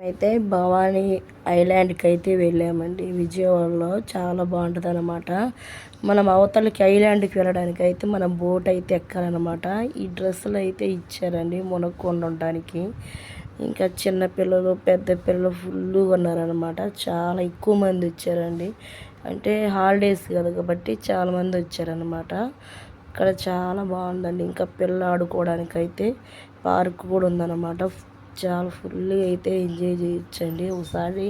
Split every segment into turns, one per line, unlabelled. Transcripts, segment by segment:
అయితే భవానీ ఐలాండ్కి అయితే వెళ్ళామండి. విజయవాడలో చాలా బాగుంటుంది అనమాట. మనం అవతలకి ఐలాండ్కి వెళ్ళడానికి అయితే మనం బోట్ అయితే ఎక్కాలన్నమాట. ఈ డ్రెస్సులు అయితే ఇచ్చారండి మునక్కుండా ఉండడానికి. ఇంకా చిన్నపిల్లలు పెద్ద పిల్లలు ఫుల్గా ఉన్నారనమాట. చాలా ఎక్కువ మంది వచ్చారండి. అంటే హాలిడేస్ కదా కాబట్టి చాలామంది వచ్చారనమాట. ఇక్కడ చాలా బాగుందండి. ఇంకా పిల్లలు ఆడుకోవడానికి అయితే పార్క్ కూడా ఉందన్నమాట. చాలా ఫుల్గా అయితే ఎంజాయ్ చేయొచ్చండి. ఒకసారి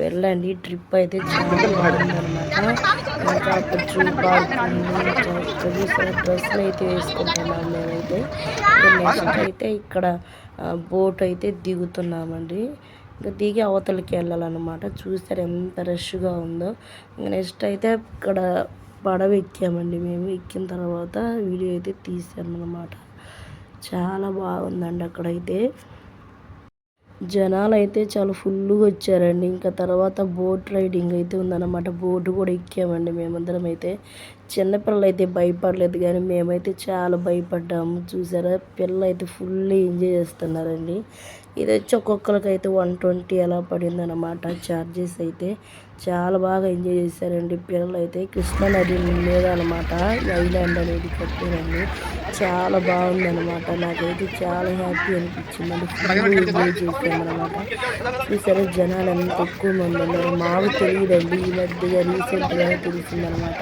వెళ్ళండి. ట్రిప్ అయితే చాలా బాగుందన్నమాట. ఇంకా అక్కడ జూ పార్క్ ఉంది. డ్రెస్సులు అయితే వేసుకుంటున్నాం మేమైతే. నెక్స్ట్ అయితే ఇక్కడ బోట్ అయితే దిగుతున్నామండి. ఇంకా దిగి అవతలకి వెళ్ళాలన్నమాట. చూసారు ఎంత రష్గా ఉందో. ఇంకా నెక్స్ట్ అయితే ఇక్కడ పడవ ఎక్కామండి. మేము ఎక్కిన తర్వాత వీడియో అయితే తీసామన్నమాట. చాలా బాగుందండి. అక్కడైతే జనాలు అయితే చాలా ఫుల్గా వచ్చారండి. ఇంకా తర్వాత బోట్ రైడింగ్ అయితే ఉందన్నమాట. బోటు కూడా ఎక్కామండి మేమందరం అయితే. చిన్నపిల్లలు అయితే భయపడలేదు కానీ మేమైతే చాలా భయపడ్డాము. చూసారా పిల్లలు అయితే ఫుల్ ఎంజాయ్ చేస్తున్నారండి. ఇది వచ్చి ఒక్కొక్కరికైతే 120 అలా పడిందన్నమాట ఛార్జెస్ అయితే. చాలా బాగా ఎంజాయ్ చేశారండి పిల్లలు అయితే. కృష్ణానది మీద అనమాట ఐలాండ్ అనేది కట్టారండి. చాలా బాగుందన్నమాట. నాకైతే చాలా హ్యాపీ అనిపించిందండి. ఫుల్ ఎంజాయ్ చేసామన్నమాట. చూసారా జనాలు ఎంత ఎక్కువ మంది ఉన్నారు. మాకు తెలియదండి, ఈ మధ్యగా రీసెంట్గానే తెలిసిందనమాట.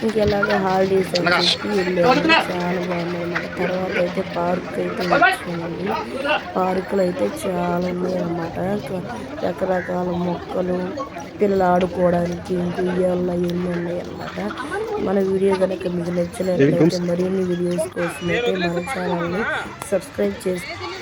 ఇంకెలాగా హాలిడేస్ అని చెప్పి వెళ్ళాము. చాలా బాగుందన్నమాట. తర్వాత అయితే పార్క్ అయితే వచ్చామండి. పార్కులు అయితే చాలా ఉన్నాయి అన్నమాట. రకరకాల మొక్కలు పిల్లలు ఆడుకోవడానికి ఇంకా ఉయ్యాల ఎన్ని ఉన్నాయి అన్నమాట. మన వీడియో కనుక మీకు నచ్చినట్లయితే మరిన్ని వీడియోస్ కోసం అయితే మన ఛానల్ని సబ్స్క్రైబ్ చేసుకోండి.